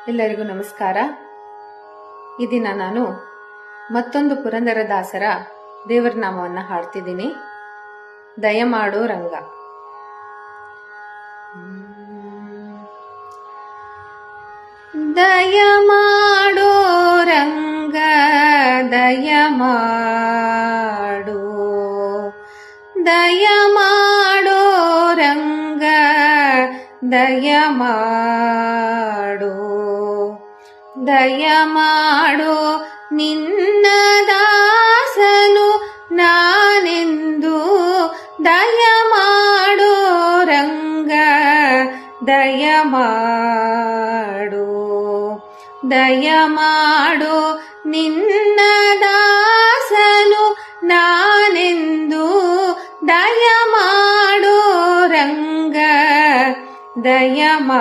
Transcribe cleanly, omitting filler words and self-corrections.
ಎಲ್ಲರಿಗೂ ನಮಸ್ಕಾರ. ಈ ದಿನ ನಾನು ಮತ್ತೊಂದು ಪುರಂದರದಾಸರ ದೇವರ ನಾಮವನ್ನು ಹಾಡ್ತಿದ್ದೀನಿ. ದಯಮಾಡೋ ರಂಗ. ದಯಮಾಡೋ ರಂಗ ದಯಮಾಡೋ, ದಯಮಾಡೋ ರಂಗ ದಯಮಾಡೋ, ದಯಮಾಡೋ ನಿನ್ನ ದಾಸನು ನಾನೆಂದು, ದಯಮಾಡೋ ರಂಗ ದಯಮಾಡೋ, ದಯಮಾಡೋ ನಿನ್ನ ದಾಸನು ನಾನೆಂದು, ದಯಮಾಡೋ ರಂಗ ದಯಮಾಡೋ.